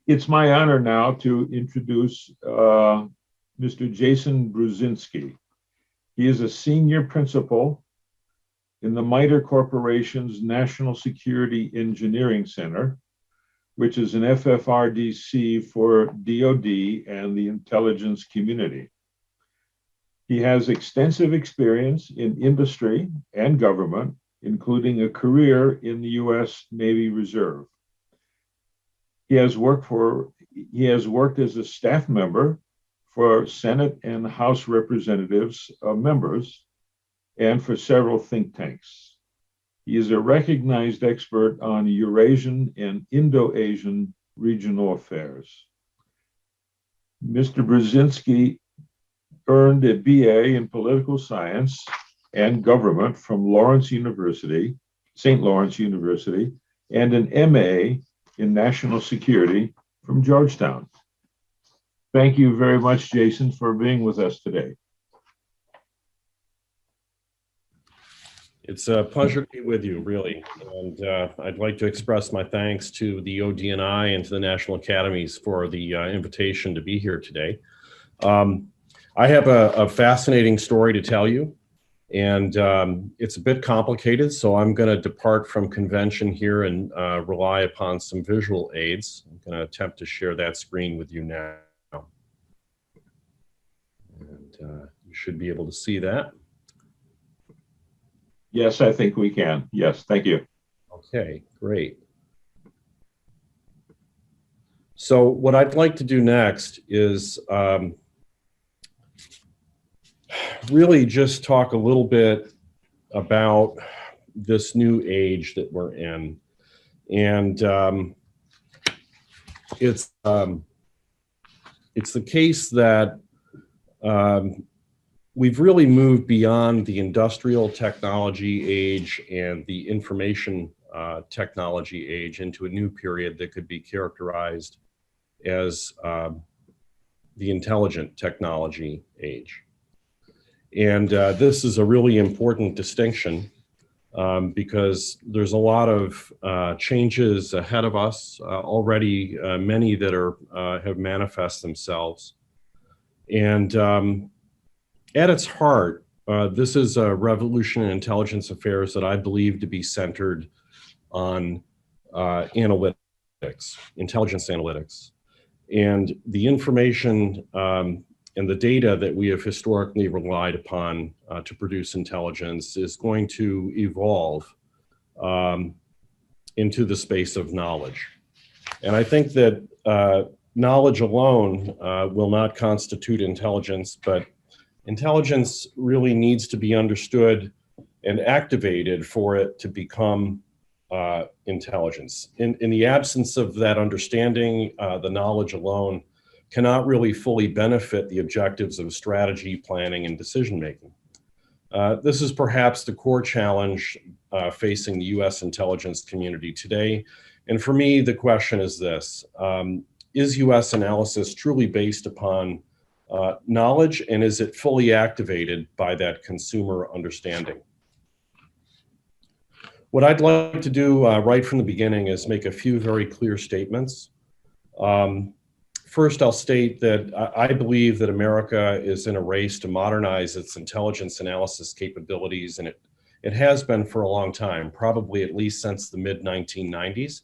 It's my honor now to introduce Mr. Jason Bruzdzinski. He is a senior principal in the MITRE Corporation's National Security Engineering Center, which is an FFRDC for DoD and the intelligence community. He has extensive experience in industry and government, including a career in the U.S. Navy Reserve. He has worked as a staff member for Senate and House Representatives members and for several think tanks. He is a recognized expert on Eurasian and Indo-Asian regional affairs. Mr. Bruzdzinski earned a BA in political science and government from St. Lawrence University, and an MA in national security from Georgetown. Thank you very much, Jason, for being with us today. It's a pleasure to be with you, really. And I'd like to express my thanks to the ODNI and to the National Academies for the invitation to be here today. I have a fascinating story to tell you, and it's a bit complicated, so I'm going to depart from convention here and rely upon some visual aids. I'm going to attempt to share that screen with you now. And you should be able to see that. Yes, I think we can. Yes, thank you. Okay, great. So what I'd like to do next is really just talk a little bit about this new age that we're in. And it's the case that we've really moved beyond the industrial technology age and the information technology age into a new period that could be characterized as the intelligent technology age. And this is a really important distinction because there's a lot of changes ahead of us already, many that have manifest themselves. And at its heart, this is a revolution in intelligence affairs that I believe to be centered on analytics, intelligence analytics. And the information and the data that we have historically relied upon to produce intelligence is going to evolve into the space of knowledge. And I think that knowledge alone will not constitute intelligence, but intelligence really needs to be understood and activated for it to become intelligence. In the absence of that understanding, the knowledge alone cannot really fully benefit the objectives of strategy, planning, and decision-making. This is perhaps the core challenge facing the US intelligence community today. And for me, the question is this: is US analysis truly based upon knowledge, and is it fully activated by that consumer understanding? What I'd like to do right from the beginning is make a few very clear statements. First, I'll state that I believe that America is in a race to modernize its intelligence analysis capabilities, and it has been for a long time, probably at least since the mid-1990s.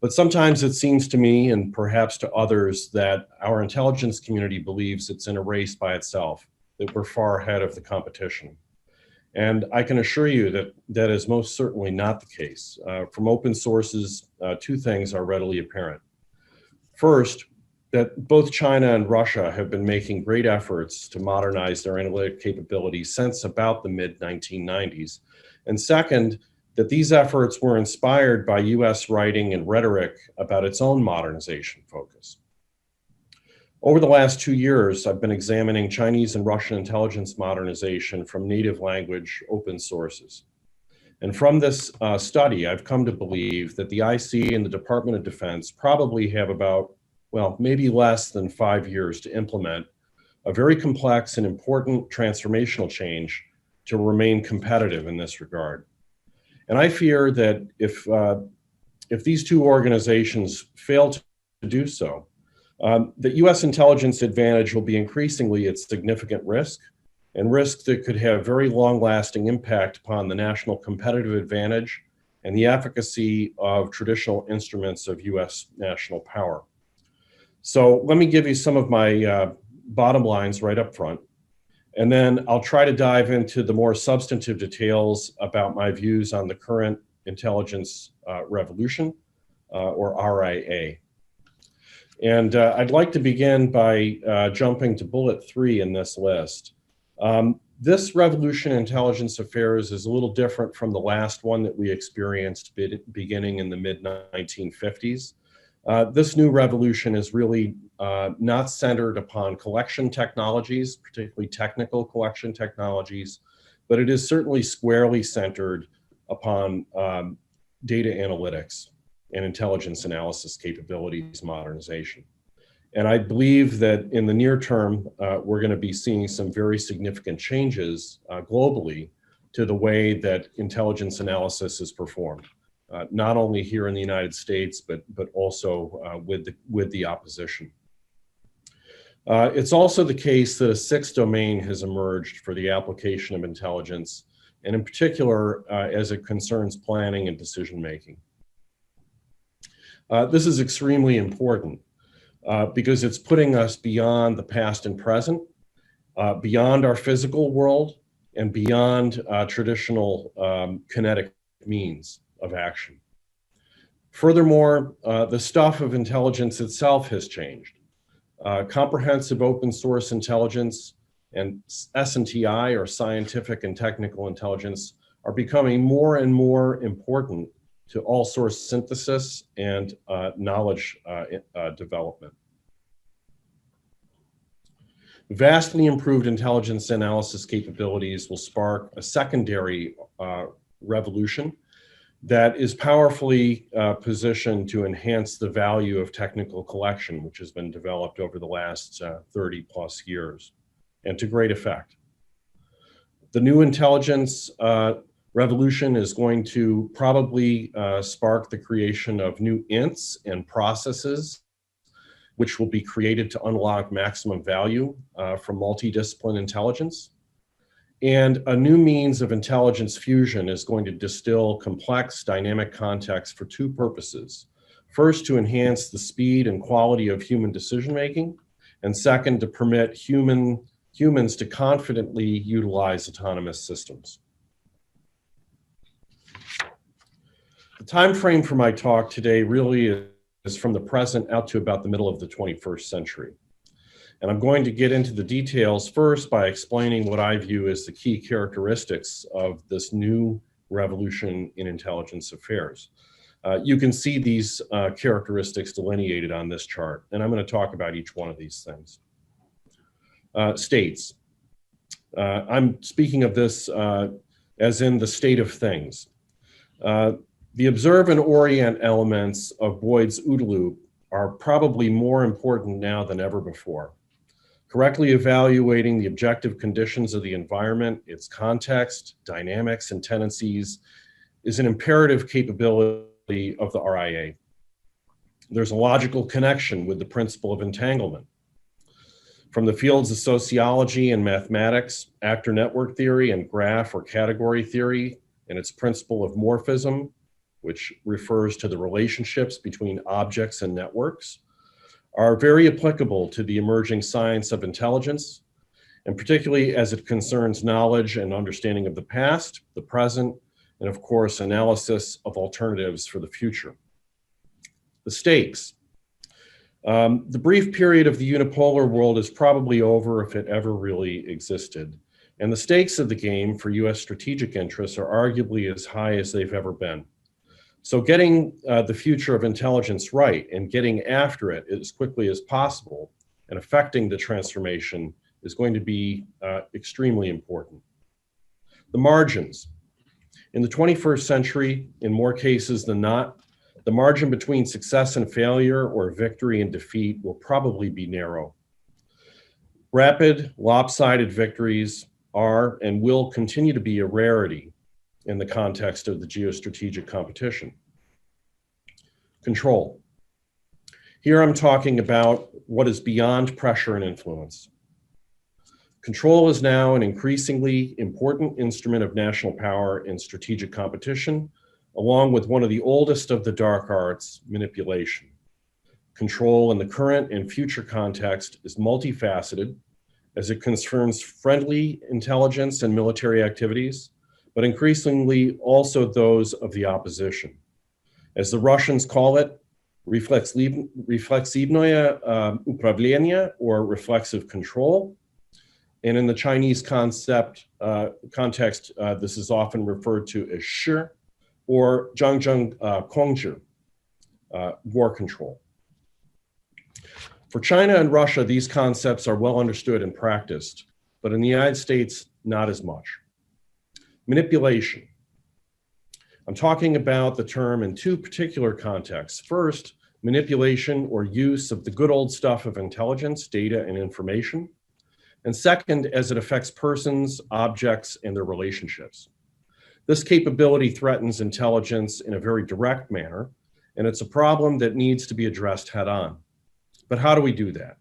But sometimes it seems to me, and perhaps to others, that our intelligence community believes it's in a race by itself, that we're far ahead of the competition. And I can assure you that that is most certainly not the case. From open sources, two things are readily apparent. First, that both China and Russia have been making great efforts to modernize their analytic capabilities since about the mid-1990s. And second, that these efforts were inspired by US writing and rhetoric about its own modernization focus. Over the last 2 years, I've been examining Chinese and Russian intelligence modernization from native language open sources. And from this study, I've come to believe that the IC and the Department of Defense probably have about, well, maybe less than 5 years to implement a very complex and important transformational change to remain competitive in this regard. And I fear that if these two organizations fail to do so. The US intelligence advantage will be increasingly at significant risk, and risk that could have very long-lasting impact upon the national competitive advantage and the efficacy of traditional instruments of US national power. So let me give you some of my bottom lines right up front, and then I'll try to dive into the more substantive details about my views on the current intelligence revolution, or RIA. And I'd like to begin by jumping to bullet 3 in this list. This revolution in intelligence affairs is a little different from the last one that we experienced beginning in the mid-1950s. This new revolution is really not centered upon collection technologies, particularly technical collection technologies, but it is certainly squarely centered upon data analytics and intelligence analysis capabilities modernization. And I believe that in the near term, we're going to be seeing some very significant changes globally to the way that intelligence analysis is performed, not only here in the United States, but also with the opposition. It's also the case that a sixth domain has emerged for the application of intelligence, and in particular, as it concerns planning and decision making. This is extremely important because it's putting us beyond the past and present, beyond our physical world, and beyond traditional kinetic means of action. Furthermore, the stuff of intelligence itself has changed. Comprehensive open source intelligence and S&TI, or scientific and technical intelligence, are becoming more and more important to all source synthesis and knowledge development. Vastly improved intelligence analysis capabilities will spark a secondary revolution that is powerfully positioned to enhance the value of technical collection, which has been developed over the last 30 plus years, and to great effect. The new intelligence revolution is going to probably spark the creation of new ints and processes, which will be created to unlock maximum value from multidiscipline intelligence. And a new means of intelligence fusion is going to distill complex dynamic context for two purposes. First, to enhance the speed and quality of human decision-making, and second, to permit humans to confidently utilize autonomous systems. The time frame for my talk today really is from the present out to about the middle of the 21st century. And I'm going to get into the details first by explaining what I view as the key characteristics of this new revolution in intelligence affairs. You can see these characteristics delineated on this chart, and I'm going to talk about each one of these things. States. I'm speaking of this as in the state of things. The observe and orient elements of Boyd's OODA loop are probably more important now than ever before. Correctly evaluating the objective conditions of the environment, its context, dynamics, and tendencies is an imperative capability of the RIA. There's a logical connection with the principle of entanglement. From the fields of sociology and mathematics, actor network theory, and graph or category theory, and its principle of morphism, which refers to the relationships between objects and networks, are very applicable to the emerging science of intelligence, and particularly as it concerns knowledge and understanding of the past, the present, and of course, analysis of alternatives for the future. The stakes. The brief period of the unipolar world is probably over if it ever really existed. And the stakes of the game for US strategic interests are arguably as high as they've ever been. So getting the future of intelligence right and getting after it as quickly as possible and affecting the transformation is going to be extremely important. The margins. In the 21st century, in more cases than not, the margin between success and failure or victory and defeat will probably be narrow. Rapid, lopsided victories are and will continue to be a rarity in the context of the geostrategic competition. Control. Here I'm talking about what is beyond pressure and influence. Control is now an increasingly important instrument of national power in strategic competition, along with one of the oldest of the dark arts, manipulation. Control in the current and future context is multifaceted, as it concerns friendly intelligence and military activities, but increasingly also those of the opposition. As the Russians call it, reflexivnoye upravlение, or reflexive control. And in the Chinese context, this is often referred to as shi, or zhangzheng kongzhi, war control. For China and Russia, these concepts are well understood and practiced, but in the United States, not as much. Manipulation. I'm talking about the term in two particular contexts. First, manipulation or use of the good old stuff of intelligence, data, and information. And second, as it affects persons, objects, and their relationships. This capability threatens intelligence in a very direct manner, and it's a problem that needs to be addressed head on. But how do we do that?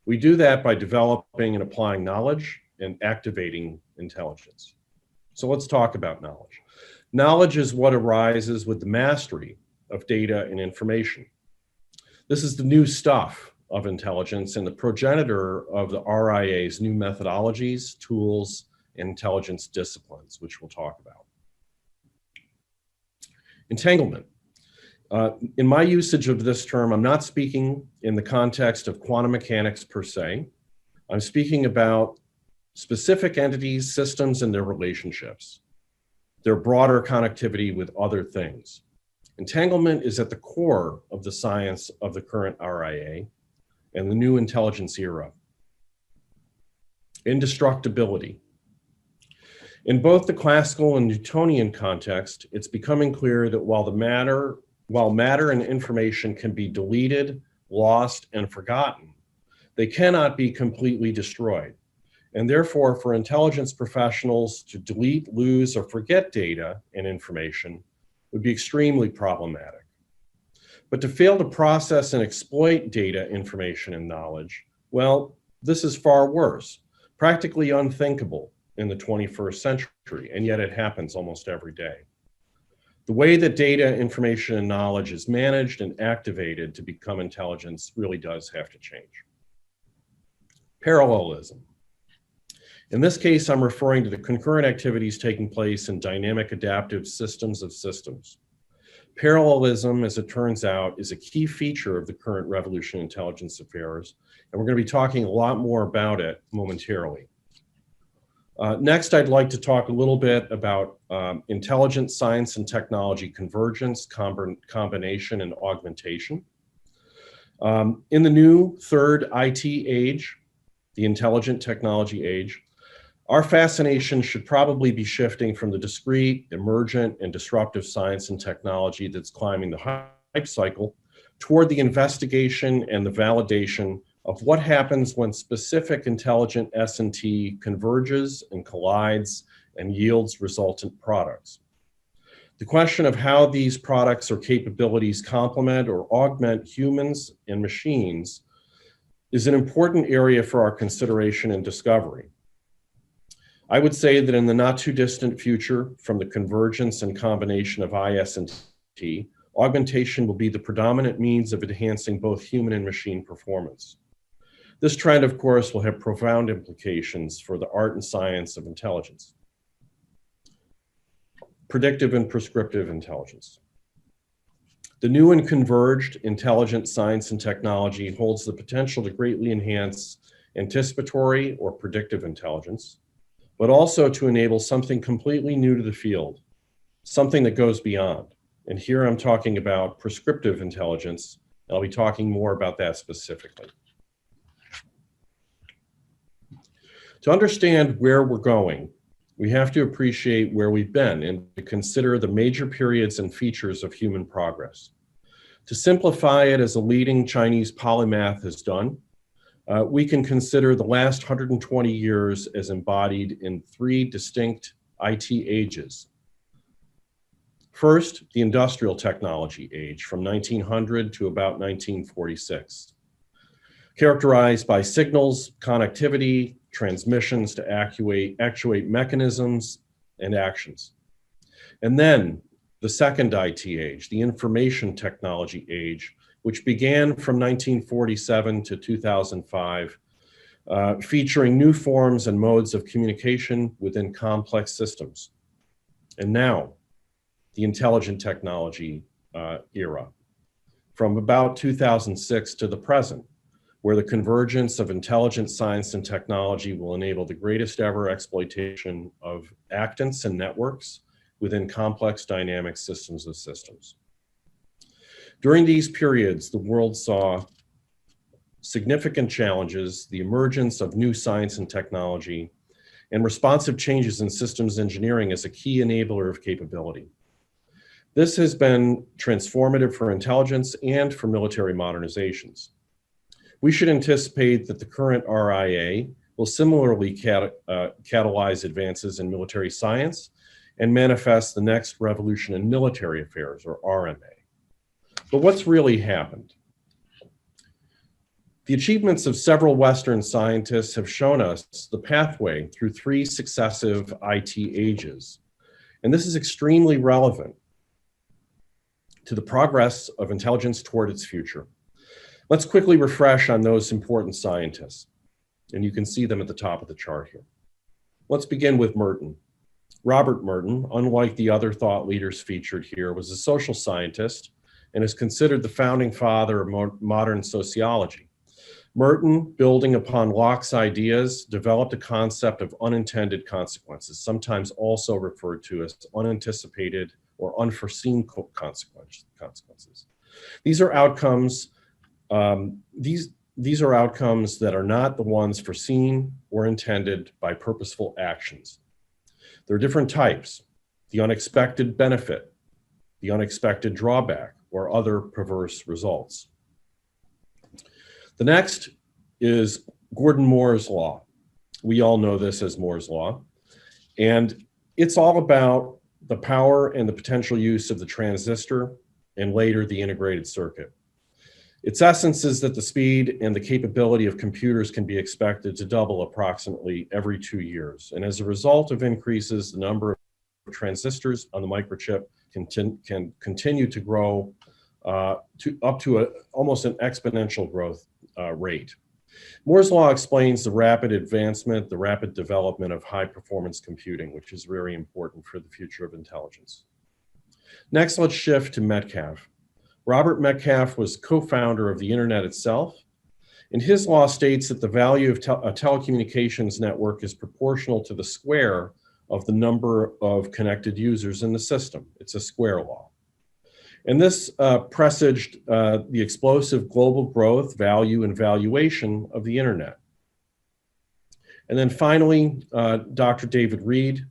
We do that by developing and applying knowledge and activating intelligence. So let's talk about knowledge. Knowledge is what arises with the mastery of data and information. This is the new stuff of intelligence and the progenitor of the RIA's new methodologies, tools, and intelligence disciplines, which we'll talk about. Entanglement. In my usage of this term, I'm not speaking in the context of quantum mechanics per se. I'm speaking about specific entities, systems, and their relationships, their broader connectivity with other things. Entanglement is at the core of the science of the current RIA and the new intelligence era. Indestructibility. In both the classical and Newtonian context, it's becoming clear that while matter and information can be deleted, lost, and forgotten, they cannot be completely destroyed. And therefore, for intelligence professionals to delete, lose, or forget data and information would be extremely problematic. But to fail to process and exploit data, information, and knowledge, well, this is far worse, practically unthinkable in the 21st century, and yet it happens almost every day. The way that data, information, and knowledge is managed and activated to become intelligence really does have to change. Parallelism. In this case, I'm referring to the concurrent activities taking place in dynamic adaptive systems of systems. Parallelism, as it turns out, is a key feature of the current revolution in intelligence affairs, and we're going to be talking a lot more about it momentarily. Next, I'd like to talk a little bit about intelligence, science, and technology convergence, combination, and augmentation. In the new third IT age, the intelligent technology age, our fascination should probably be shifting from the discrete, emergent, and disruptive science and technology that's climbing the hype cycle toward the investigation and the validation of what happens when specific intelligent S&T converges and collides and yields resultant products. The question of how these products or capabilities complement or augment humans and machines is an important area for our consideration and discovery. I would say that in the not too distant future, from the convergence and combination of IS and T, augmentation will be the predominant means of enhancing both human and machine performance. This trend, of course, will have profound implications for the art and science of intelligence. Predictive and prescriptive intelligence. The new and converged intelligent science and technology holds the potential to greatly enhance anticipatory or predictive intelligence, but also to enable something completely new to the field, something that goes beyond. And here I'm talking about prescriptive intelligence, and I'll be talking more about that specifically. To understand where we're going, we have to appreciate where we've been and to consider the major periods and features of human progress. To simplify it, as a leading Chinese polymath has done, we can consider the last 120 years as embodied in 3 distinct IT ages. First, the industrial technology age from 1900 to about 1946, characterized by signals, connectivity, transmissions to actuate mechanisms and actions. And then the second IT age, the information technology age, which began from 1947 to 2005, featuring new forms and modes of communication within complex systems. And now, the intelligent technology era, from about 2006 to the present, where the convergence of intelligent science and technology will enable the greatest ever exploitation of actants and networks within complex dynamic systems of systems. During these periods, the world saw significant challenges, the emergence of new science and technology, and responsive changes in systems engineering as a key enabler of capability. This has been transformative for intelligence and for military modernizations. We should anticipate that the current RIA will similarly catalyze advances in military science and manifest the next revolution in military affairs, or RMA. But what's really happened? The achievements of several Western scientists have shown us the pathway through 3 successive IT ages. And this is extremely relevant to the progress of intelligence toward its future. Let's quickly refresh on those important scientists. And you can see them at the top of the chart here. Let's begin with Merton. Robert Merton, unlike the other thought leaders featured here, was a social scientist and is considered the founding father of modern sociology. Merton, building upon Locke's ideas, developed a concept of unintended consequences, sometimes also referred to as unanticipated or unforeseen consequences. These are outcomes. These are outcomes that are not the ones foreseen or intended by purposeful actions. There are different types: the unexpected benefit, the unexpected drawback, or other perverse results. The next is Gordon Moore's law. We all know this as Moore's law. And it's all about the power and the potential use of the transistor and later the integrated circuit. Its essence is that the speed and the capability of computers can be expected to double approximately every 2 years. And as a result of increases, the number of transistors on the microchip can continue to grow up to almost an exponential growth rate. Moore's law explains the rapid advancement, the rapid development of high performance computing, which is very important for the future of intelligence. Next, let's shift to Metcalfe. Robert Metcalfe was co-founder of the internet itself, and his law states that the value of a telecommunications network is proportional to the square of the number of connected users in the system. It's a square law. And this presaged the explosive global growth, value, and valuation of the internet. And then finally, Dr. David Reed.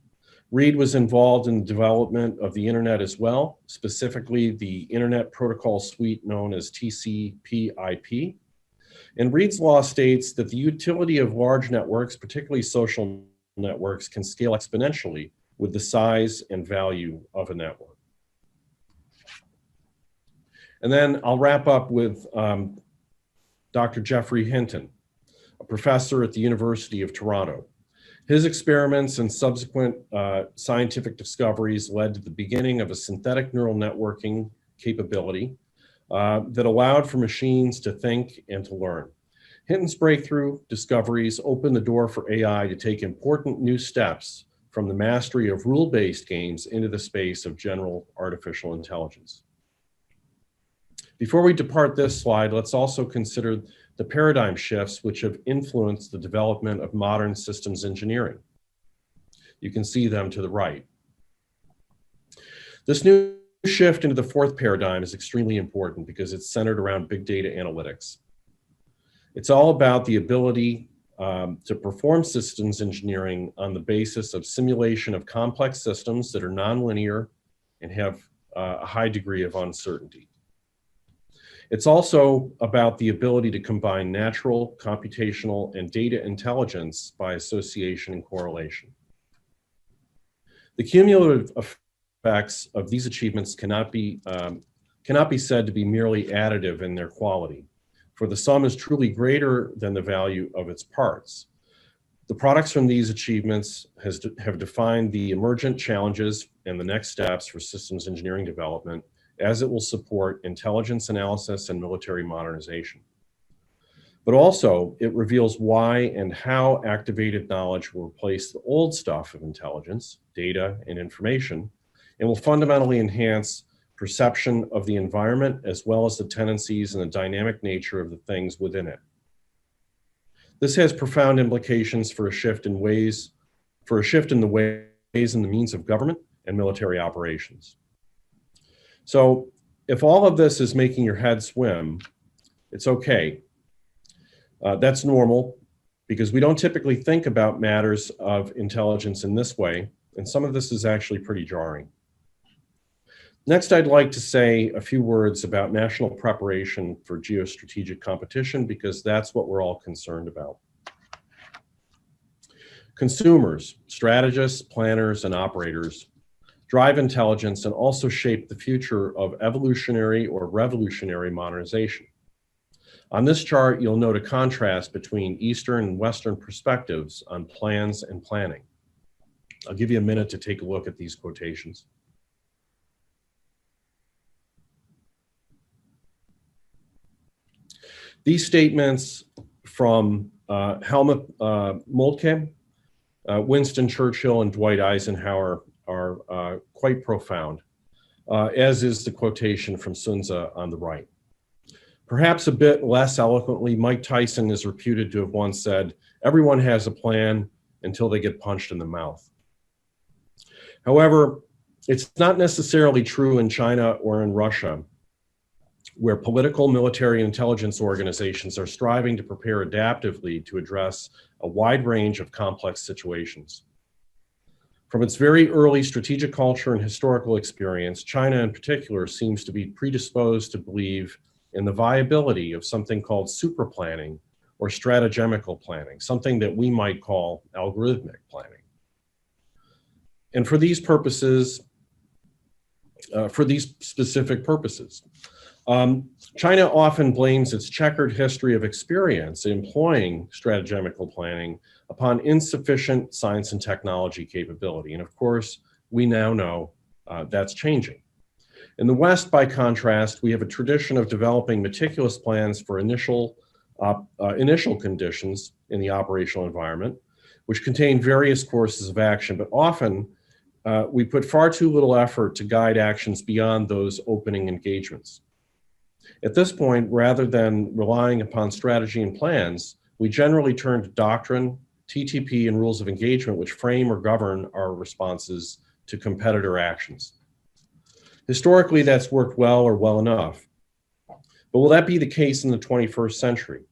Reed was involved in the development of the internet as well, specifically the Internet Protocol Suite known as TCP/IP. And Reed's law states that the utility of large networks, particularly social networks, can scale exponentially with the size and value of a network. And then I'll wrap up with Dr. Geoffrey Hinton, a professor at the University of Toronto. His experiments and subsequent scientific discoveries led to the beginning of a synthetic neural networking capability that allowed for machines to think and to learn. Hinton's breakthrough discoveries opened the door for AI to take important new steps from the mastery of rule-based games into the space of general artificial intelligence. Before we depart this slide, let's also consider the paradigm shifts which have influenced the development of modern systems engineering. You can see them to the right. This new shift into the fourth paradigm is extremely important because it's centered around big data analytics. It's all about the ability to perform systems engineering on the basis of simulation of complex systems that are nonlinear and have a high degree of uncertainty. It's also about the ability to combine natural, computational, and data intelligence by association and correlation. The cumulative aspects of these achievements cannot be said to be merely additive in their quality, for the sum is truly greater than the value of its parts. The products from these achievements have defined the emergent challenges and the next steps for systems engineering development, as it will support intelligence analysis and military modernization. But also, it reveals why and how activated knowledge will replace the old stuff of intelligence, data, and information, and will fundamentally enhance perception of the environment as well as the tendencies and the dynamic nature of the things within it. This has profound implications for a shift in the ways and the means of government and military operations. So if all of this is making your head swim, it's okay. That's normal because we don't typically think about matters of intelligence in this way, and some of this is actually pretty jarring. Next, I'd like to say a few words about national preparation for geostrategic competition because that's what we're all concerned about. Consumers, strategists, planners, and operators drive intelligence and also shape the future of evolutionary or revolutionary modernization. On this chart, you'll note a contrast between Eastern and Western perspectives on plans and planning. I'll give you a minute to take a look at these quotations. These statements from Helmut Moltke, Winston Churchill, and Dwight Eisenhower are quite profound, as is the quotation from Sun Tzu on the right. Perhaps a bit less eloquently, Mike Tyson is reputed to have once said, "Everyone has a plan until they get punched in the mouth." However, it's not necessarily true in China or in Russia, where political, military, and intelligence organizations are striving to prepare adaptively to address a wide range of complex situations. From its very early strategic culture and historical experience, China in particular seems to be predisposed to believe in the viability of something called super planning or strategemical planning, something that we might call algorithmic planning. And for these purposes, for these specific purposes, China often blames its checkered history of experience employing strategemical planning upon insufficient science and technology capability. And of course, we now know that's changing. In the West, by contrast, we have a tradition of developing meticulous plans for initial conditions in the operational environment, which contain various courses of action, but often we put far too little effort to guide actions beyond those opening engagements. At this point, rather than relying upon strategy and plans, we generally turn to doctrine, TTP, and rules of engagement, which frame or govern our responses to competitor actions. Historically, that's worked well or well enough. But will that be the case in the 21st century,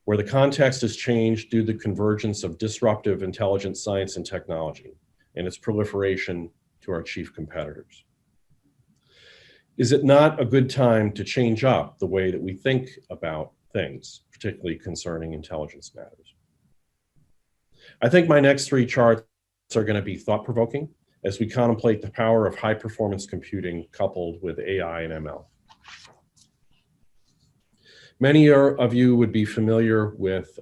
where the context has changed due to the convergence of disruptive intelligence, science, and technology, and its proliferation to our chief competitors? Is it not a good time to change up the way that we think about things, particularly concerning intelligence matters? I think my next three charts are going to be thought-provoking as we contemplate the power of high-performance computing coupled with AI and ML. Many of you would be familiar with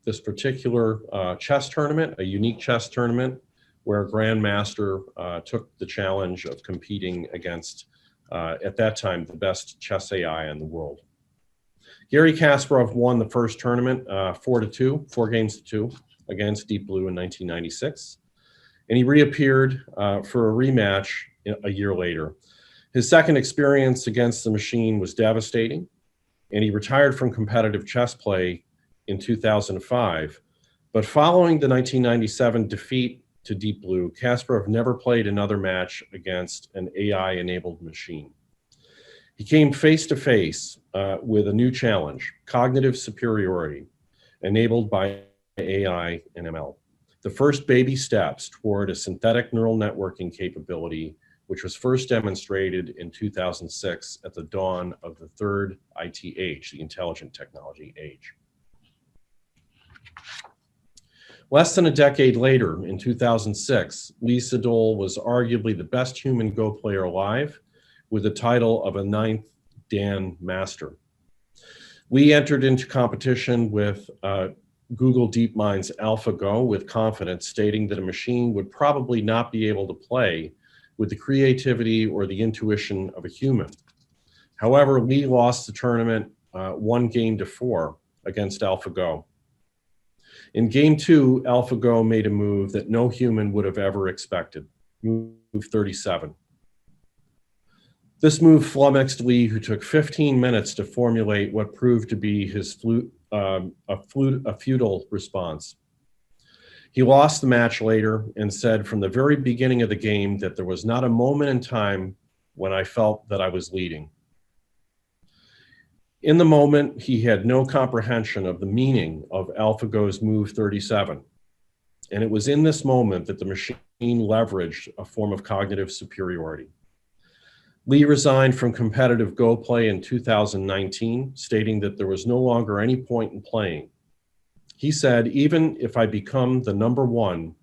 this particular chess tournament, a unique chess tournament where a grandmaster took the challenge of competing against, at that time, the best chess AI in the world. Garry Kasparov won the first tournament 4-2, 4 games to 2 against Deep Blue in 1996. And he reappeared for a rematch a year later. His second experience against the machine was devastating, and he retired from competitive chess play in 2005. But following the 1997 defeat to Deep Blue, Kasparov never played another match against an AI-enabled machine. He came face to face with a new challenge, cognitive superiority, enabled by AI and ML. The first baby steps toward a synthetic neural networking capability, which was first demonstrated in 2006 at the dawn of the third IT age, the intelligent technology age. Less than a decade later, in 2006, Lee Sedol was arguably the best human Go player alive, with the title of a 9th Dan Master. Lee entered into competition with Google DeepMind's AlphaGo with confidence, stating that a machine would probably not be able to play with the creativity or the intuition of a human. However, Lee lost the tournament 1-4 against AlphaGo. In game 2, AlphaGo made a move that no human would have ever expected, move 37. This move flummoxed Lee, who took 15 minutes to formulate what proved to be his a futile response. He lost the match later and said from the very beginning of the game that there was not a moment in time when I felt that I was leading. In the moment, he had no comprehension of the meaning of AlphaGo's move 37. And it was in this moment that the machine leveraged a form of cognitive superiority. Lee resigned from competitive Go play in 2019, stating that there was no longer any point in playing. He said, even if I become the number 1,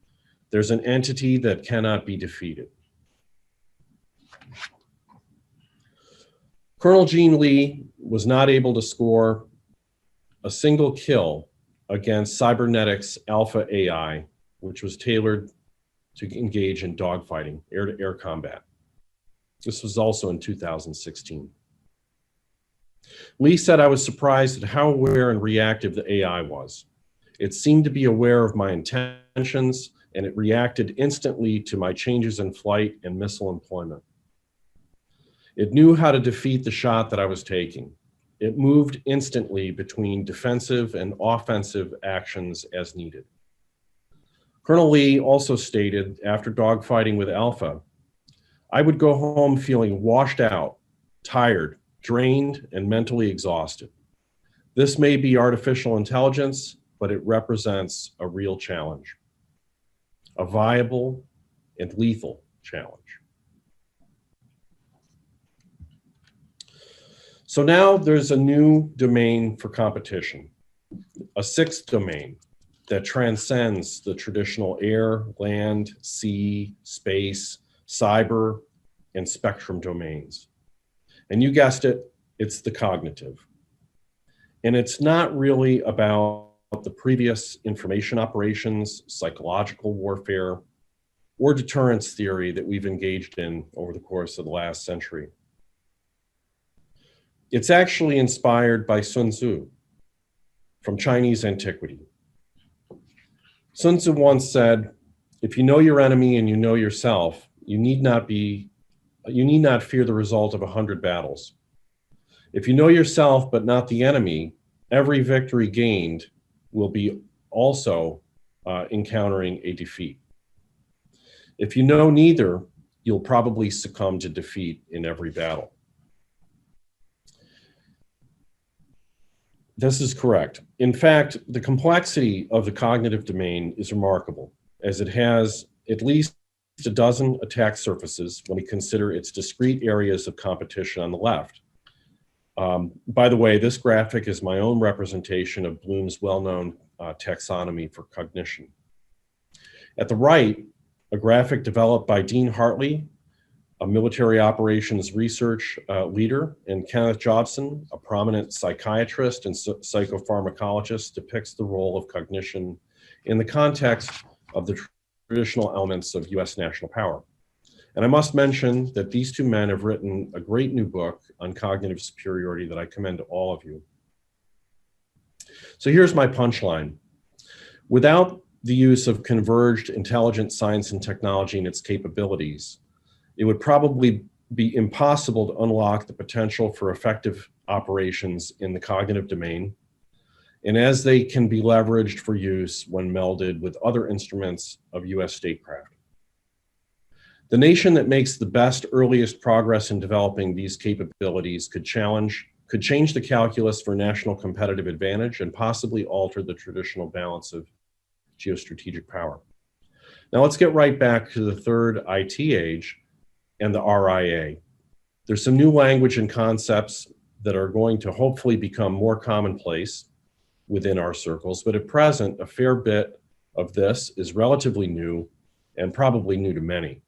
there's an entity that cannot be defeated. Colonel Gene Lee was not able to score a single kill against Cybernetics Alpha AI, which was tailored to engage in dogfighting, air-to-air combat. This was also in 2016. Lee said, I was surprised at how aware and reactive the AI was. It seemed to be aware of my intentions, and it reacted instantly to my changes in flight and missile employment. It knew how to defeat the shot that I was taking. It moved instantly between defensive and offensive actions as needed. Colonel Lee also stated, after dogfighting with Alpha, I would go home feeling washed out, tired, drained, and mentally exhausted. This may be artificial intelligence, but it represents a real challenge, a viable and lethal challenge. So now there's a new domain for competition, a 6th domain that transcends the traditional air, land, sea, space, cyber, and spectrum domains. And you guessed it, it's the cognitive. And it's not really about the previous information operations, psychological warfare, or deterrence theory that we've engaged in over the course of the last century. It's actually inspired by Sun Tzu from Chinese antiquity. Sun Tzu once said, if you know your enemy and you know yourself, you need not fear the result of 100 battles. If you know yourself but not the enemy, every victory gained will be also encountering a defeat. If you know neither, you'll probably succumb to defeat in every battle. This is correct. In fact, the complexity of the cognitive domain is remarkable, as it has at least a dozen attack surfaces when we consider its discrete areas of competition on the left. By the way, this graphic is my own representation of Bloom's well-known taxonomy for cognition. At the right, a graphic developed by Dean Hartley, a military operations research leader, and Kenneth Jobson, a prominent psychiatrist and psychopharmacologist, depicts the role of cognition in the context of the traditional elements of US national power. And I must mention that these two men have written a great new book on cognitive superiority that I commend to all of you. So here's my punchline. Without the use of converged intelligent science and technology and its capabilities, it would probably be impossible to unlock the potential for effective operations in the cognitive domain, and as they can be leveraged for use when melded with other instruments of US statecraft. The nation that makes the best, earliest progress in developing these capabilities could change the calculus for national competitive advantage and possibly alter the traditional balance of geostrategic power. Now let's get right back to the third IT age and the RIA. There's some new language and concepts that are going to hopefully become more commonplace within our circles, but at present, a fair bit of this is relatively new and probably new to many.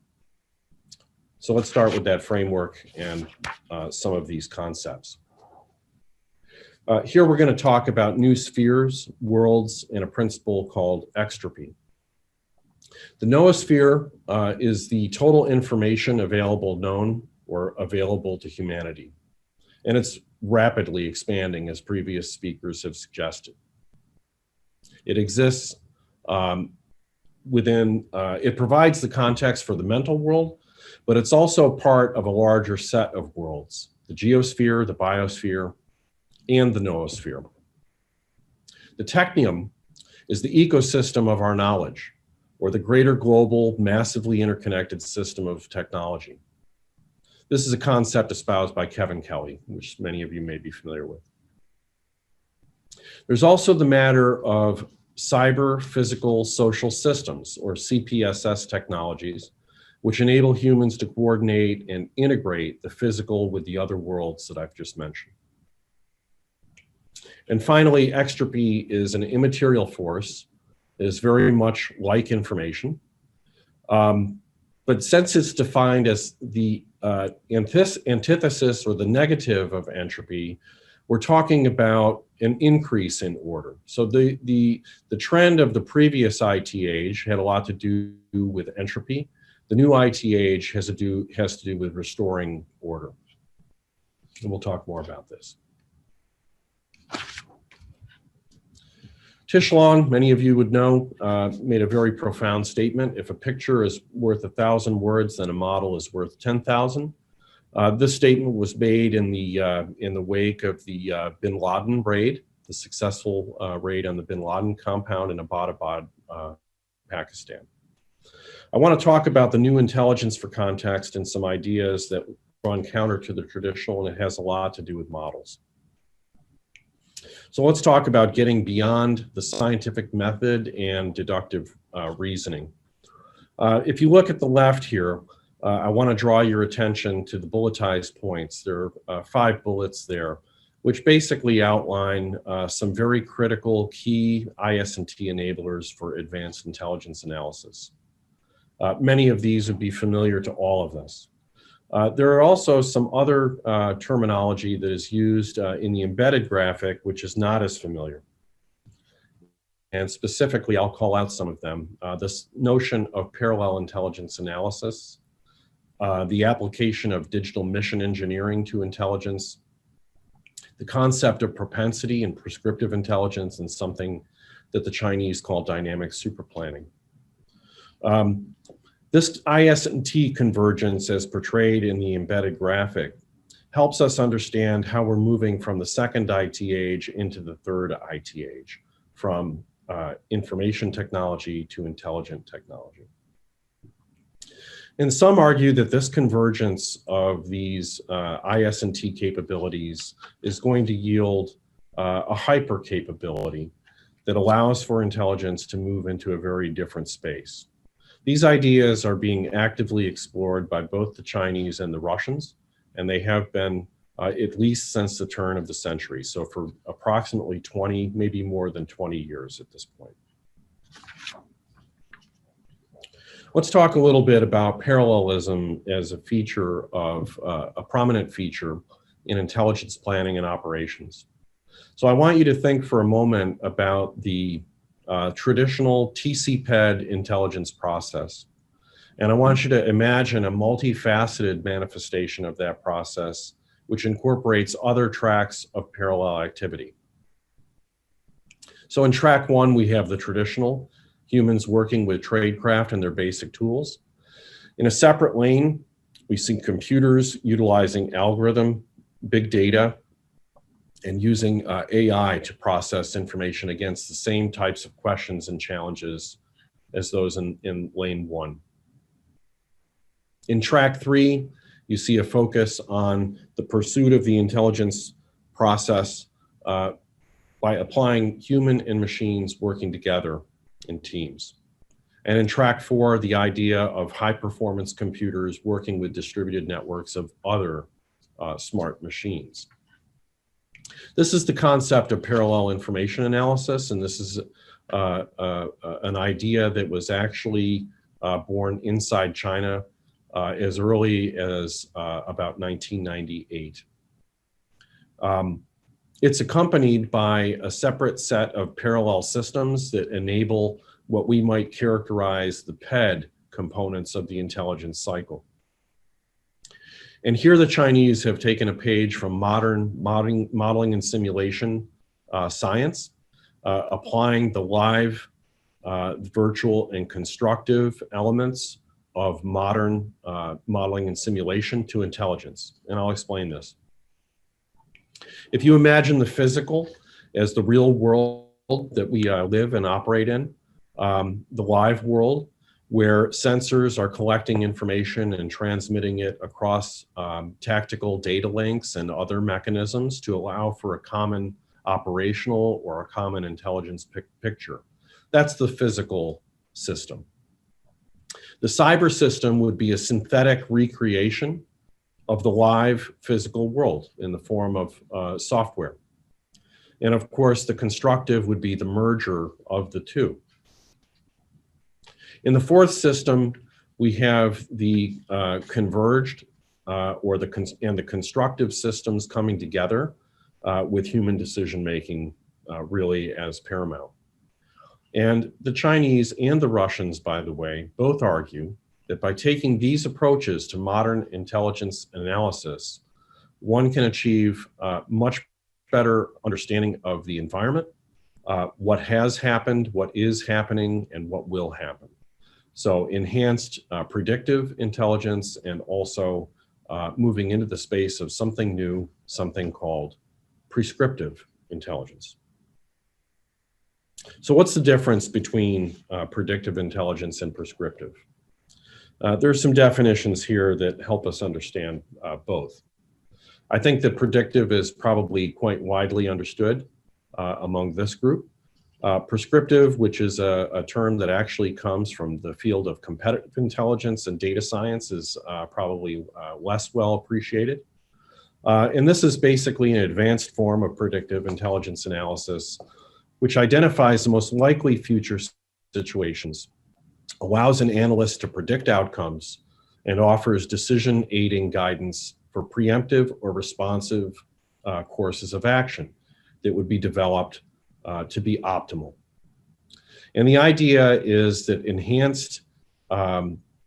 So let's start with that framework and some of these concepts. Here we're going to talk about new spheres, worlds, and a principle called extropy. The noosphere is the total information available known or available to humanity. And it's rapidly expanding, as previous speakers have suggested. It exists it provides the context for the mental world, but it's also part of a larger set of worlds, the geosphere, the biosphere, and the noosphere. The technium is the ecosystem of our knowledge, or the greater global, massively interconnected system of technology. This is a concept espoused by Kevin Kelly, which many of you may be familiar with. There's also the matter of cyber physical social systems, or CPSS technologies, which enable humans to coordinate and integrate the physical with the other worlds that I've just mentioned. And finally, extropy is an immaterial force. It is very much like information. But since it's defined as the antithesis or the negative of entropy, we're talking about an increase in order. So the trend of the previous IT age had a lot to do with entropy. The new IT age has to do with restoring order. And we'll talk more about this. Tish Long, many of you would know, made a very profound statement. If a picture is worth 1,000 words, then a model is worth 10,000. This statement was made in the wake of the bin Laden raid, the successful raid on the bin Laden compound in Abbottabad, Pakistan. I want to talk about the new intelligence for context and some ideas that run counter to the traditional, and it has a lot to do with models. So let's talk about getting beyond the scientific method and deductive reasoning. If you look at the left here, I want to draw your attention to the bulletized points. There are 5 bullets there, which basically outline some very critical key IS&T enablers for advanced intelligence analysis. Many of these would be familiar to all of us. There are also some other terminology that is used in the embedded graphic, which is not as familiar. And specifically, I'll call out some of them. This notion of parallel intelligence analysis, the application of digital mission engineering to intelligence, the concept of propensity and prescriptive intelligence, and something that the Chinese call dynamic superplanning. This IS&T convergence, as portrayed in the embedded graphic, helps us understand how we're moving from the second IT age into the third IT age, from information technology to intelligent technology. And some argue that this convergence of these IS&T capabilities is going to yield a hyper capability that allows for intelligence to move into a very different space. These ideas are being actively explored by both the Chinese and the Russians, and they have been at least since the turn of the century. So for approximately 20, maybe more than 20 years at this point. Let's talk a little bit about parallelism as a feature of, a prominent feature in intelligence planning and operations. So I want you to think for a moment about the traditional TC-PED intelligence process. And I want you to imagine a multifaceted manifestation of that process, which incorporates other tracks of parallel activity. So in track 1, we have the traditional, humans working with tradecraft and their basic tools. In a separate lane, we see computers utilizing algorithm, big data, and using AI to process information against the same types of questions and challenges as those in lane 1. In track 3, you see a focus on the pursuit of the intelligence process by applying human and machines working together in teams. And in track 4, the idea of high-performance computers working with distributed networks of other smart machines. This is the concept of parallel information analysis, and this is an idea that was actually born inside China as early as about 1998. It's accompanied by a separate set of parallel systems that enable what we might characterize the PED components of the intelligence cycle. And here the Chinese have taken a page from modern modeling and simulation science, applying the live, virtual, and constructive elements of modern modeling and simulation to intelligence. And I'll explain this. If you imagine the physical as the real world that we live and operate in, the live world where sensors are collecting information and transmitting it across tactical data links and other mechanisms to allow for a common operational or a common intelligence picture. That's the physical system. The cyber system would be a synthetic recreation of the live physical world in the form of software. And of course, the constructive would be the merger of the two. In the fourth system, we have the converged and the constructive systems coming together with human decision-making really as paramount. And the Chinese and the Russians, by the way, both argue that by taking these approaches to modern intelligence analysis, one can achieve much better understanding of the environment, what has happened, what is happening, and what will happen. So enhanced predictive intelligence and also moving into the space of something new, something called prescriptive intelligence. So what's the difference between predictive intelligence and prescriptive? There's some definitions here that help us understand both. I think that predictive is probably quite widely understood among this group. Prescriptive, which is a term that actually comes from the field of competitive intelligence and data science, is probably less well appreciated. And this is basically an advanced form of predictive intelligence analysis, which identifies the most likely future situations, allows an analyst to predict outcomes, and offers decision-aiding guidance for preemptive or responsive courses of action that would be developed to be optimal. And the idea is that enhanced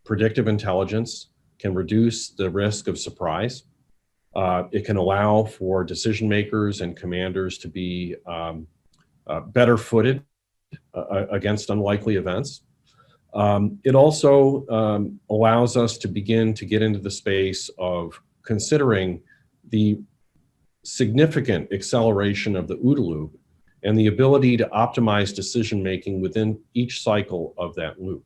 predictive intelligence can reduce the risk of surprise. It can allow for decision makers and commanders to be better footed against unlikely events. It also allows us to begin to get into the space of considering the significant acceleration of the OODA loop and the ability to optimize decision-making within each cycle of that loop.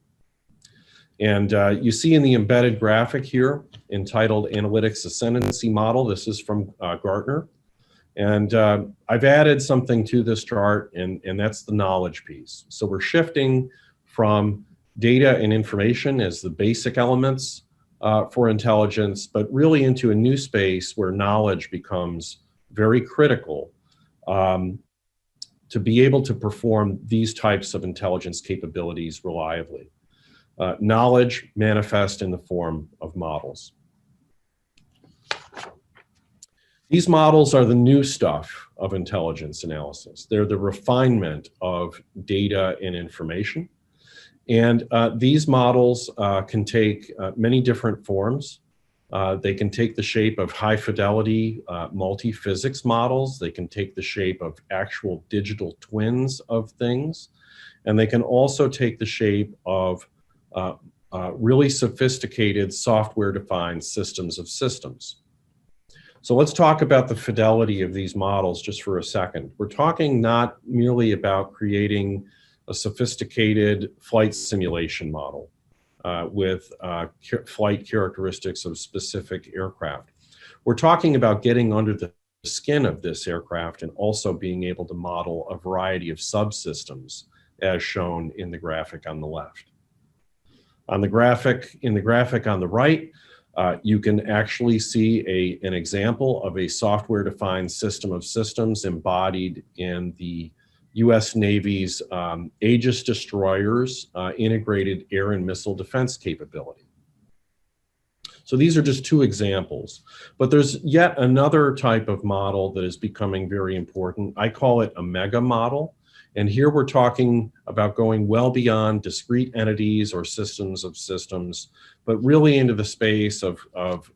And you see in the embedded graphic here entitled Analytics Ascendancy Model, this is from Gartner. And I've added something to this chart, and that's the knowledge piece. So we're shifting from data and information as the basic elements for intelligence, but really into a new space where knowledge becomes very critical to be able to perform these types of intelligence capabilities reliably. Knowledge manifests in the form of models. These models are the new stuff of intelligence analysis. They're the refinement of data and information. And these models can take many different forms. They can take the shape of high fidelity multi-physics models. They can take the shape of actual digital twins of things. And they can also take the shape of really sophisticated software-defined systems of systems. So let's talk about the fidelity of these models just for a second. We're talking not merely about creating a sophisticated flight simulation model with flight characteristics of specific aircraft. We're talking about getting under the skin of this aircraft and also being able to model a variety of subsystems as shown in the graphic on the left. In the graphic on the right, you can actually see an example of a software-defined system of systems embodied in the US Navy's Aegis destroyers, integrated air and missile defense capability. So these are just two examples, but there's yet another type of model that is becoming very important. I call it a mega model. And here we're talking about going well beyond discrete entities or systems of systems, but really into the space of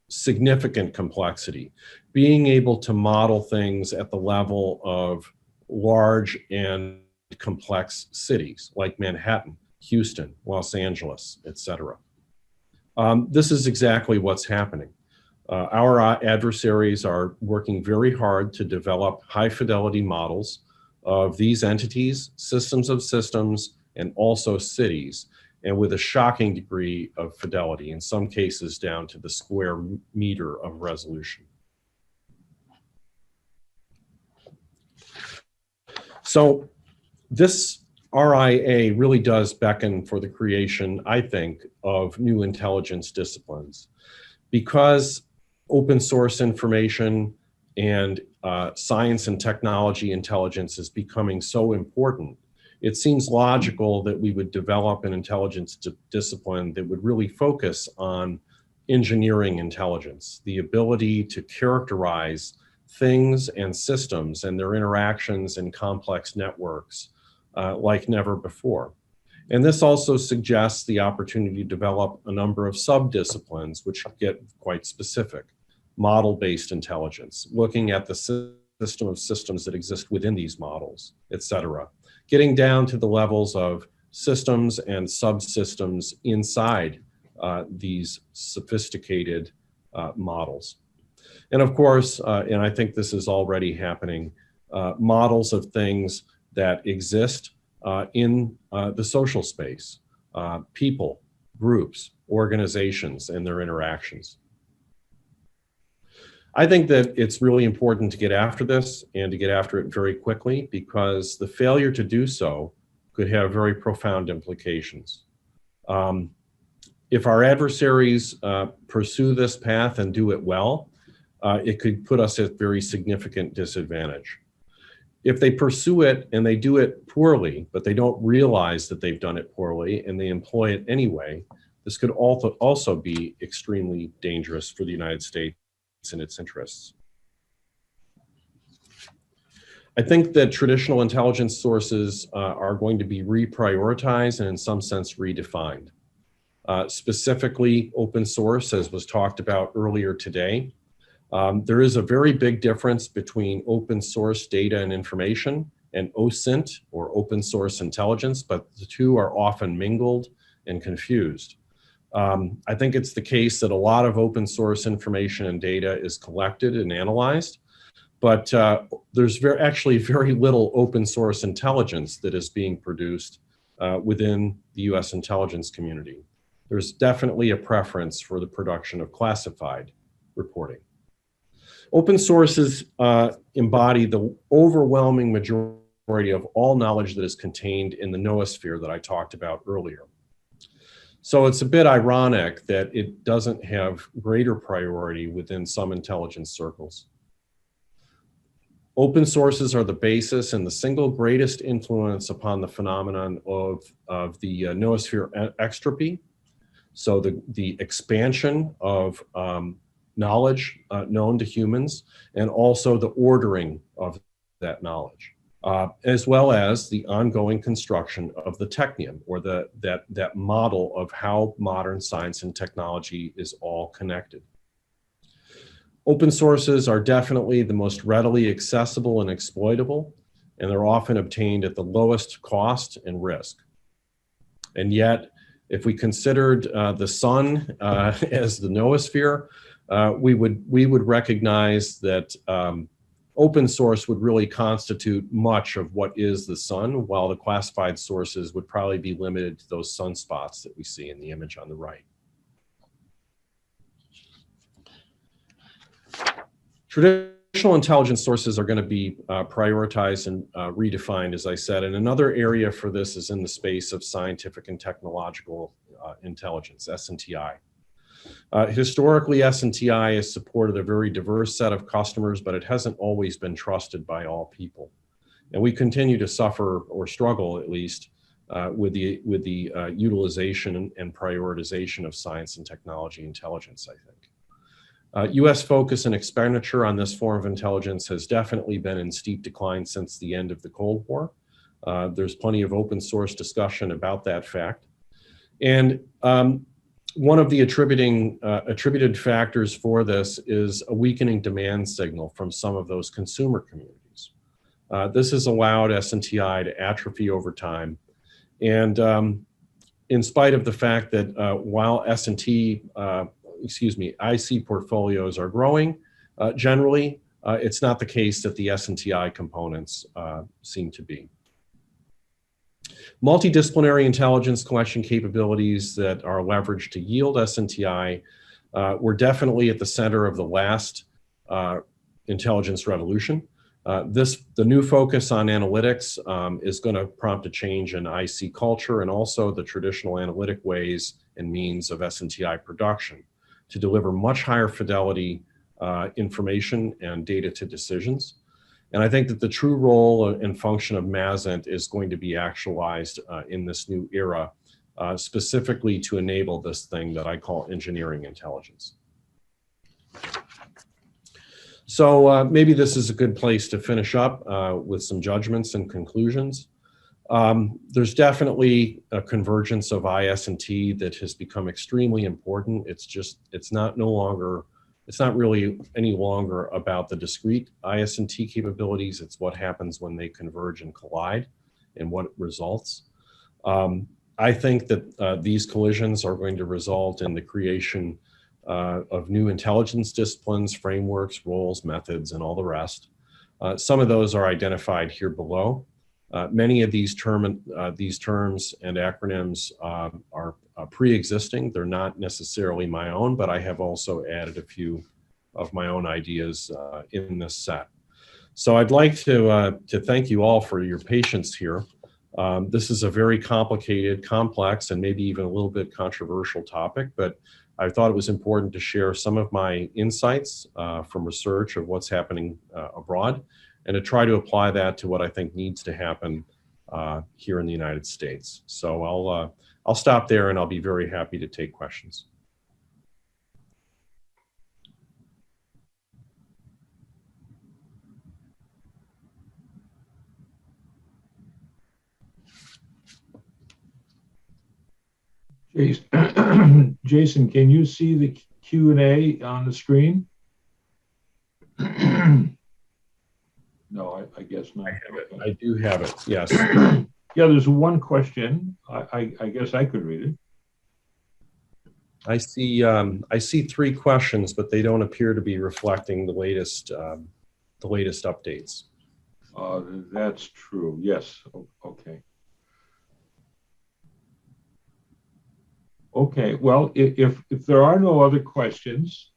significant complexity, being able to model things at the level of large and complex cities like Manhattan, Houston, Los Angeles, et cetera. This is exactly what's happening. Our adversaries are working very hard to develop high fidelity models of these entities, systems of systems, and also cities, and with a shocking degree of fidelity, in some cases down to the square meter of resolution. So this RIA really does beckon for the creation, I think, of new intelligence disciplines, because open source information and science and technology intelligence is becoming so important. It seems logical that we would develop an intelligence discipline that would really focus on engineering intelligence, the ability to characterize things and systems and their interactions in complex networks like never before. And this also suggests the opportunity to develop a number of sub-disciplines which get quite specific. Model-based intelligence, looking at the system of systems that exist within these models, et cetera. Getting down to the levels of systems and subsystems inside these sophisticated models. And of course, and I think this is already happening, models of things that exist in the social space, people, groups, organizations, and their interactions. I think that it's really important to get after this and to get after it very quickly, because the failure to do so could have very profound implications. If our adversaries pursue this path and do it well, it could put us at very significant disadvantage. If they pursue it and they do it poorly, but they don't realize that they've done it poorly and they employ it anyway, this could also be extremely dangerous for the United States and its interests. I think that traditional intelligence sources are going to be reprioritized and in some sense redefined. Specifically, open source, as was talked about earlier today. There is a very big difference between open source data and information and OSINT, or open source intelligence, but the two are often mingled and confused. I think it's the case that a lot of open source information and data is collected and analyzed, but there's actually very little open source intelligence that is being produced within the US intelligence community. There's definitely a preference for the production of classified reporting. Open sources embody the overwhelming majority of all knowledge that is contained in the noosphere that I talked about earlier. So it's a bit ironic that it doesn't have greater priority within some intelligence circles. Open sources are the basis and the single greatest influence upon the phenomenon of the noosphere extropy. So the expansion of knowledge known to humans, and also the ordering of that knowledge, as well as the ongoing construction of the technium, or that model of how modern science and technology is all connected. Open sources are definitely the most readily accessible and exploitable, and they're often obtained at the lowest cost and risk. And yet, if we considered the sun as the noosphere, we would recognize that open source would really constitute much of what is the sun, while the classified sources would probably be limited to those sunspots that we see in the image on the right. Traditional intelligence sources are going to be prioritized and redefined, as I said, and another area for this is in the space of scientific and technological intelligence, S&TI. Historically, S&TI has supported a very diverse set of customers, but it hasn't always been trusted by all people. And we continue to suffer, or struggle at least, with the utilization and prioritization of science and technology intelligence, I think. US focus and expenditure on this form of intelligence has definitely been in steep decline since the end of the Cold War. There's plenty of open source discussion about that fact. And one of the attributed factors for this is a weakening demand signal from some of those consumer communities. This has allowed S&TI to atrophy over time. And in spite of the fact that while IC portfolios are growing, generally, it's not the case that the S&TI components seem to be. Multidisciplinary intelligence collection capabilities that are leveraged to yield S&TI were definitely at the center of the last intelligence revolution. The new focus on analytics is going to prompt a change in IC culture and also the traditional analytic ways and means of S&TI production to deliver much higher fidelity information and data to decisions. And I think that the true role and function of MASENT is going to be actualized in this new era, specifically to enable this thing that I call engineering intelligence. So maybe this is a good place to finish up with some judgments and conclusions. There's definitely a convergence of IS&T that has become extremely important. It's not really any longer about the discrete IS&T capabilities. It's what happens when they converge and collide and what results. I think that these collisions are going to result in the creation of new intelligence disciplines, frameworks, roles, methods, and all the rest. Some of those are identified here below. Many of these terms and acronyms are pre-existing. They're not necessarily my own, but I have also added a few of my own ideas in this set. So I'd like to thank you all for your patience here. This is a very complicated, complex, and maybe even a little bit controversial topic, but I thought it was important to share some of my insights from research of what's happening abroad, and to try to apply that to what I think needs to happen here in the United States. So I'll stop there, and I'll be very happy to take questions. Jason, can you see the Q&A on the screen? No, I guess not. I do have it, yes. Yeah, there's one question. I guess I could read it. I see 3 questions, but they don't appear to be reflecting the latest updates. That's true. Yes. Okay. Okay. Well, if there are no other questions,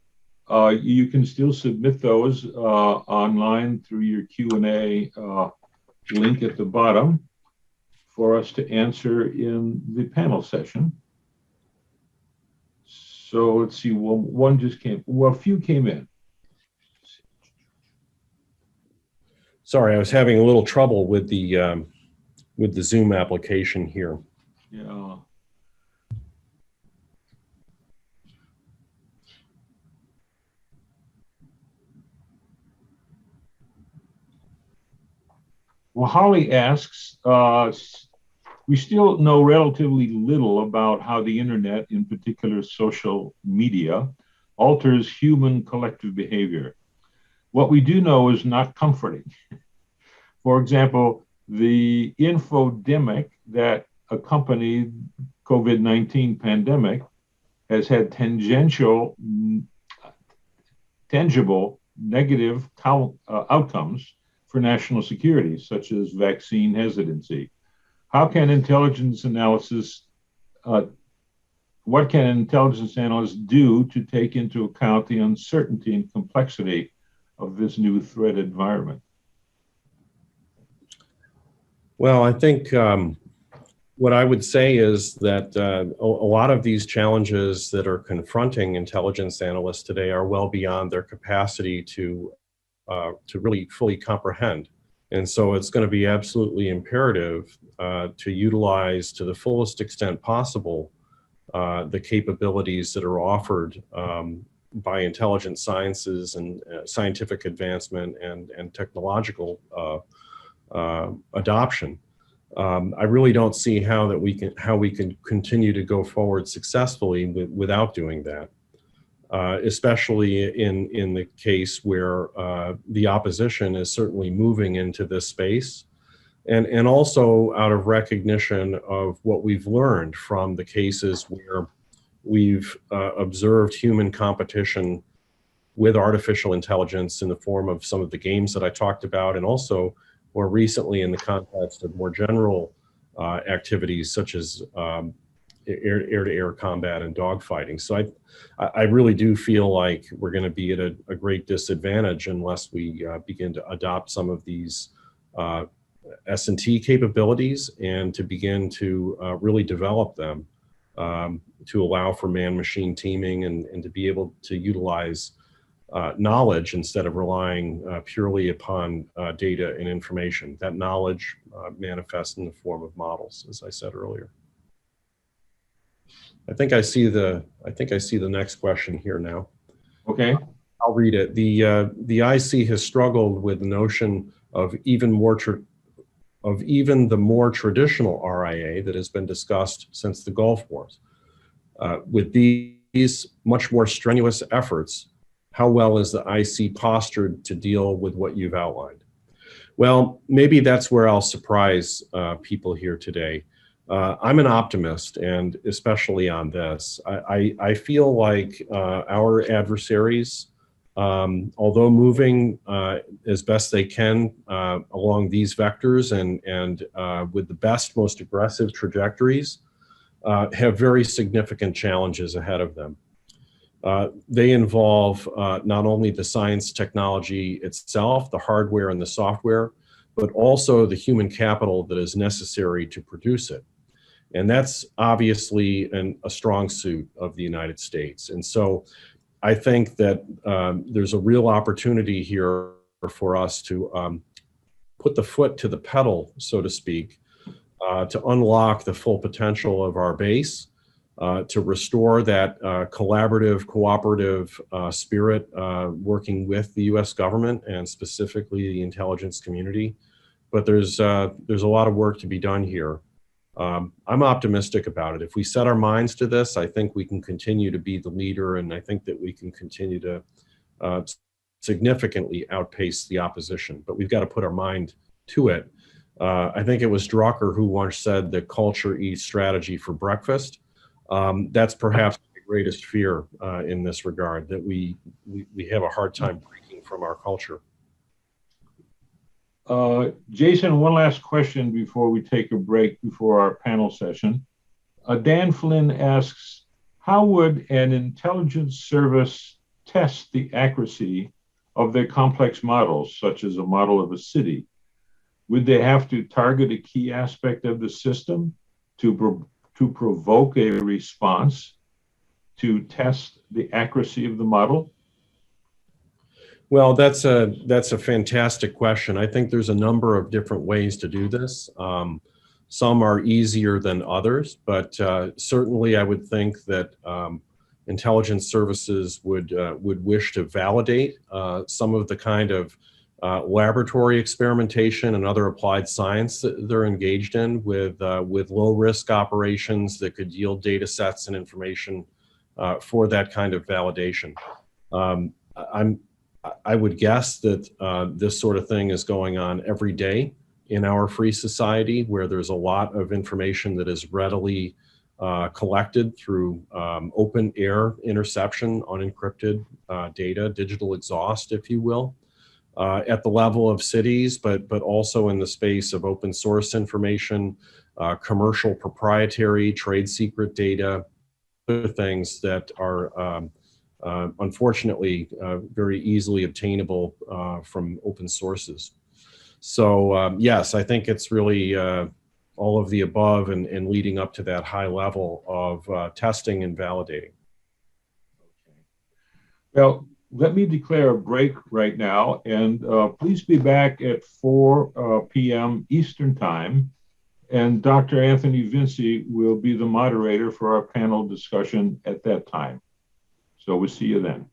you can still submit those online through your Q&A link at the bottom for us to answer in the panel session. So let's see, well, one just came, well, a few came in. Sorry, I was having a little trouble with the Zoom application here. Yeah. Well, Holly asks, we still know relatively little about how the internet, in particular social media, alters human collective behavior. What we do know is not comforting. For example, the infodemic that accompanied COVID-19 pandemic has had tangible negative outcomes for national security, such as vaccine hesitancy. How can intelligence analysis, what can intelligence analysts do to take into account the uncertainty and complexity of this new threat environment? Well, I think what I would say is that a lot of these challenges that are confronting intelligence analysts today are well beyond their capacity to really fully comprehend. And so it's going to be absolutely imperative to utilize to the fullest extent possible the capabilities that are offered by intelligent sciences and scientific advancement and technological adoption. I really don't see how we can continue to go forward successfully without doing that. Especially in the case where the opposition is certainly moving into this space, and also out of recognition of what we've learned from the cases where we've observed human competition with artificial intelligence in the form of some of the games that I talked about, and also more recently in the context of more general activities such as air-to-air combat and dogfighting. So I really do feel like we're going to be at a great disadvantage unless we begin to adopt some of these S&T capabilities and to begin to really develop them to allow for man-machine teaming and to be able to utilize knowledge instead of relying purely upon data and information. That knowledge manifests in the form of models, as I said earlier. I think I see the next question here now. Okay. I'll read it. The IC has struggled with the notion of even the more traditional RIA that has been discussed since the Gulf Wars. With these much more strenuous efforts, how well is the IC postured to deal with what you've outlined? Well, maybe that's where I'll surprise people here today. I'm an optimist, and especially on this. I feel like our adversaries, although moving as best they can along these vectors and with the best, most aggressive trajectories, have very significant challenges ahead of them. They involve not only the science technology itself, the hardware and the software, but also the human capital that is necessary to produce it. And that's obviously a strong suit of the United States. And so I think that there's a real opportunity here for us to put the foot to the pedal, so to speak, to unlock the full potential of our base, to restore that collaborative, cooperative spirit working with the U.S. government and specifically the intelligence community. But there's a lot of work to be done here. I'm optimistic about it. If we set our minds to this, I think we can continue to be the leader, and I think that we can continue to significantly outpace the opposition. But we've got to put our mind to it. I think it was Drucker who once said that culture eats strategy for breakfast. That's perhaps the greatest fear in this regard, that we have a hard time breaking from our culture. Jason, one last question before we take a break before our panel session. Dan Flynn asks, how would an intelligence service test the accuracy of their complex models, such as a model of a city? Would they have to target a key aspect of the system to provoke a response to test the accuracy of the model? Well, that's a fantastic question. I think there's a number of different ways to do this. Some are easier than others, but certainly I would think that intelligence services would wish to validate some of the kind of laboratory experimentation and other applied science that they're engaged in with low risk operations that could yield data sets and information for that kind of validation. I would guess that this sort of thing is going on every day in our free society, where there's a lot of information that is readily collected through open air interception, unencrypted data, digital exhaust, if you will, at the level of cities, but also in the space of open source information, commercial proprietary trade secret data, other things that are unfortunately very easily obtainable from open sources. So yes, I think it's really all of the above and leading up to that high level of testing and validating. Well, let me declare a break right now, and please be back at 4 p.m. Eastern Time. And Dr. Anthony Vinci will be the moderator for our panel discussion at that time. So we'll see you then.